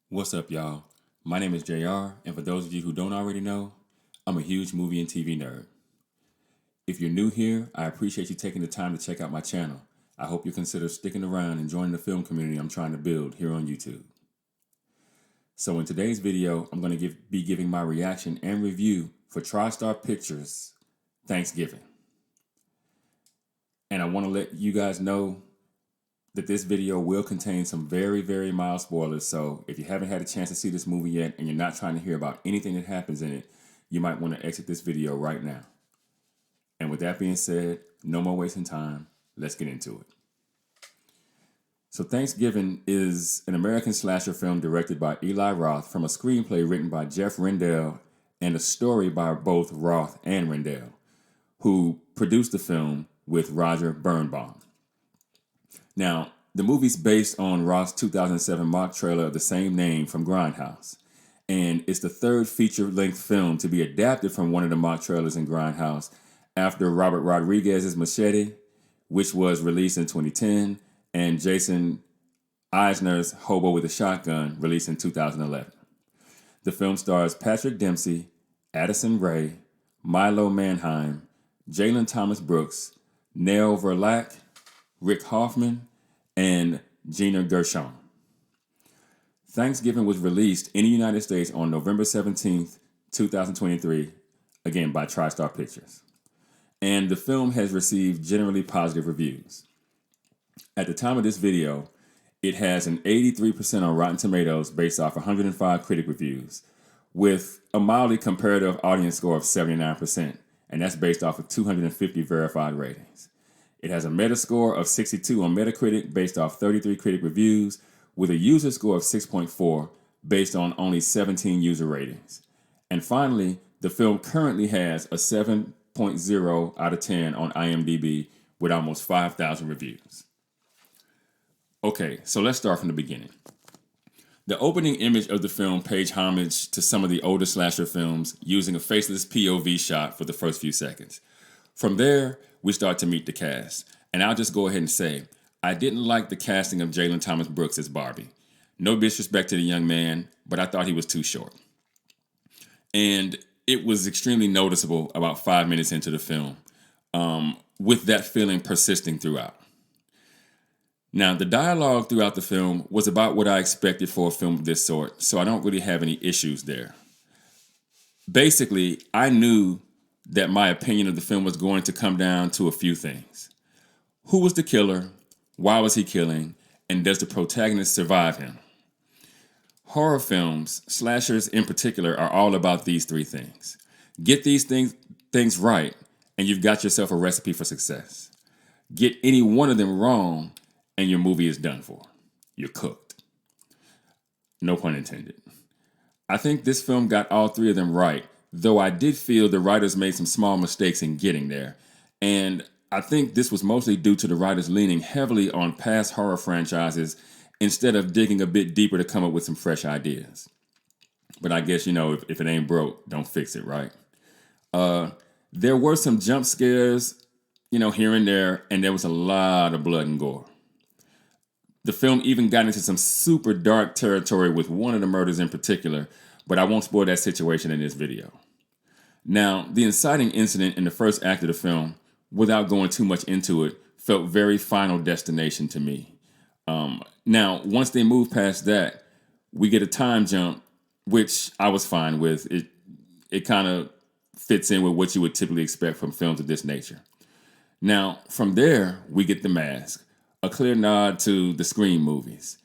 What's up, y'all? My name is JR, and for those of you who don't already know, I'm a huge movie and TV nerd. If you're new here, I appreciate you taking the time to check out my channel. I hope you consider sticking around and joining the film community I'm trying to build here on YouTube. So in today's video, I'm going to be giving my reaction and review for TriStar Pictures Thanksgiving. And I want to let you guys know that this video will contain some very, very mild spoilers. So if you haven't had a chance to see this movie yet and you're not trying to hear about anything that happens in it, you might want to exit this video right now. And with that being said, no more wasting time. Let's get into it. So Thanksgiving is an American slasher film directed by Eli Roth from a screenplay written by Jeff Rendell and a story by both Roth and Rendell, who produced the film with Roger Birnbaum. Now, the movie's based on Roth's 2007 mock trailer of the same name from Grindhouse, and it's the third feature-length film to be adapted from one of the mock trailers in Grindhouse after Robert Rodriguez's Machete, which was released in 2010, and Jason Eisner's Hobo with a Shotgun, released in 2011. The film stars Patrick Dempsey, Addison Rae, Milo Manheim, Jalen Thomas Brooks, Nell Verlaque, Rick Hoffman, and Gina Gershon. Thanksgiving was released in the United States on November 17th, 2023, again by TriStar Pictures. And the film has received generally positive reviews. At the time of this video, it has an 83% on Rotten Tomatoes based off 105 critic reviews, with a mildly comparative audience score of 79%, and that's based off of 250 verified ratings. It has a Metascore of 62 on Metacritic based off 33 critic reviews, with a user score of 6.4 based on only 17 user ratings. And finally, the film currently has a 7.0 out of 10 on IMDb with almost 5,000 reviews. Okay, so let's start from the beginning. The opening image of the film pays homage to some of the older slasher films using a faceless POV shot for the first few seconds. From there, we start to meet the cast. And I'll just go ahead and say, I didn't like the casting of Jalen Thomas Brooks as Barbie. No disrespect to the young man, but I thought he was too short. And it was extremely noticeable about 5 minutes into the film, with that feeling persisting throughout. Now, the dialogue throughout the film was about what I expected for a film of this sort, so I don't really have any issues there. Basically, I knew that my opinion of the film was going to come down to a few things. Who was the killer? Why was he killing? And does the protagonist survive him? Horror films, slashers in particular, are all about these three things. Get these things right, and you've got yourself a recipe for success. Get any one of them wrong, and your movie is done for. You're cooked. No pun intended. I think this film got all three of them right, though I did feel the writers made some small mistakes in getting there. And I think this was mostly due to the writers leaning heavily on past horror franchises instead of digging a bit deeper to come up with some fresh ideas. But I guess, if it ain't broke, don't fix it, right? There were some jump scares, here and there, and there was a lot of blood and gore. The film even got into some super dark territory with one of the murders in particular, but I won't spoil that situation in this video. Now, the inciting incident in the first act of the film, without going too much into it, felt very Final Destination to me. Now, once they move past that, we get a time jump, which I was fine with. It kind of fits in with what you would typically expect from films of this nature. Now, from there, we get The Mask, a clear nod to the Scream movies.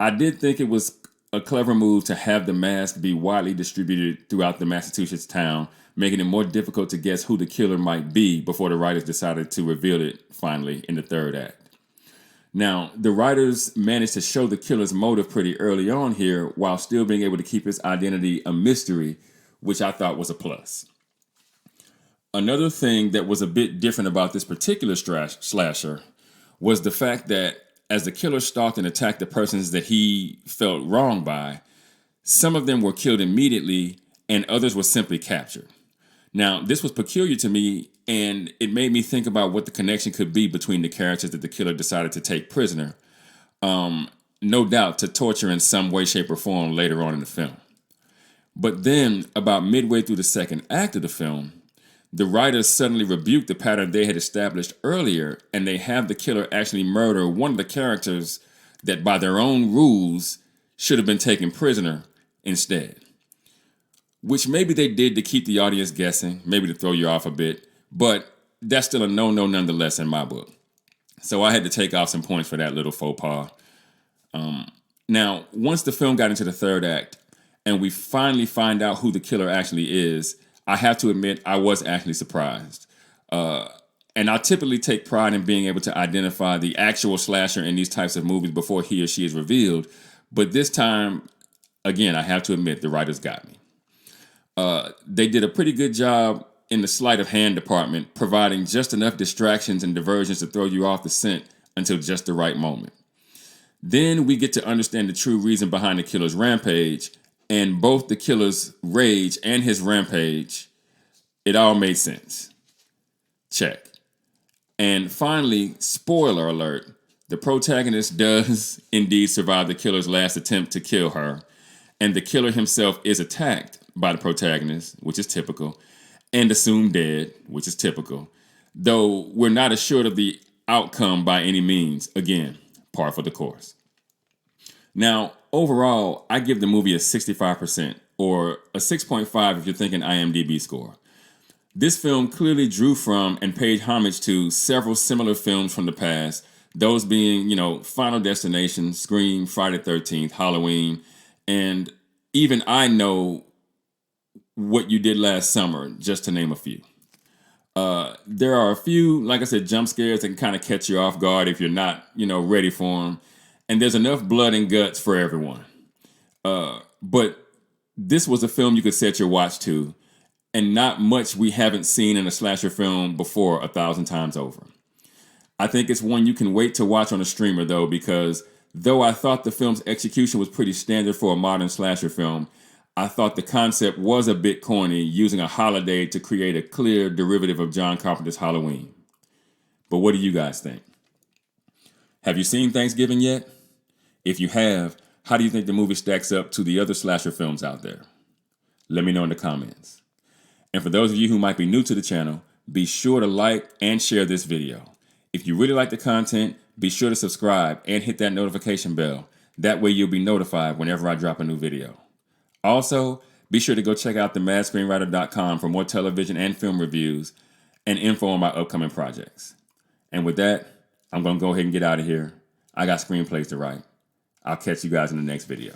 I did think it was a clever move to have The Mask be widely distributed throughout the Massachusetts town, making it more difficult to guess who the killer might be before the writers decided to reveal it finally in the third act. Now, the writers managed to show the killer's motive pretty early on here while still being able to keep his identity a mystery, which I thought was a plus. Another thing that was a bit different about this particular slasher was the fact that as the killer stalked and attacked the persons that he felt wronged by, some of them were killed immediately and others were simply captured. Now, this was peculiar to me, and it made me think about what the connection could be between the characters that the killer decided to take prisoner. no doubt to torture in some way, shape, or form later on in the film. But then, about midway through the second act of the film, the writers suddenly rebuke the pattern they had established earlier, and they have the killer actually murder one of the characters that, by their own rules, should have been taken prisoner instead. Which maybe they did to keep the audience guessing, maybe to throw you off a bit, but that's still a no-no nonetheless in my book. So I had to take off some points for that little faux pas. Now, once the film got into the third act, and we finally find out who the killer actually is, I have to admit I was actually surprised. And I typically take pride in being able to identify the actual slasher in these types of movies before he or she is revealed. But this time, again, I have to admit the writers got me. They did a pretty good job in the sleight of hand department, providing just enough distractions and diversions to throw you off the scent until just the right moment. Then we get to understand the true reason behind the killer's rampage, and both the killer's rage and his rampage, it all made sense. Check. And finally, spoiler alert, the protagonist does indeed survive the killer's last attempt to kill her, and the killer himself is attacked by the protagonist, which is typical, and assumed dead, which is typical, though we're not assured of the outcome by any means. Again, par for the course. Now, overall, I give the movie a 65%, or a 6.5 if you're thinking IMDb score. This film clearly drew from and paid homage to several similar films from the past, those being, Final Destination, Scream, Friday the 13th, Halloween, and even I Know What You Did Last Summer, just to name a few. There are a few, like I said, jump scares that can kind of catch you off guard if you're not, ready for them. And there's enough blood and guts for everyone. But this was a film you could set your watch to, and not much we haven't seen in a slasher film before 1,000 times over. I think it's one you can wait to watch on a streamer, though, because though I thought the film's execution was pretty standard for a modern slasher film, I thought the concept was a bit corny, using a holiday to create a clear derivative of John Carpenter's Halloween. But what do you guys think? Have you seen Thanksgiving yet? If you have, how do you think the movie stacks up to the other slasher films out there? Let me know in the comments. And for those of you who might be new to the channel, be sure to like and share this video. If you really like the content, be sure to subscribe and hit that notification bell. That way you'll be notified whenever I drop a new video. Also, be sure to go check out themadscreenwriter.com for more television and film reviews and info on my upcoming projects. And with that, I'm going to go ahead and get out of here. I got screenplays to write. I'll catch you guys in the next video.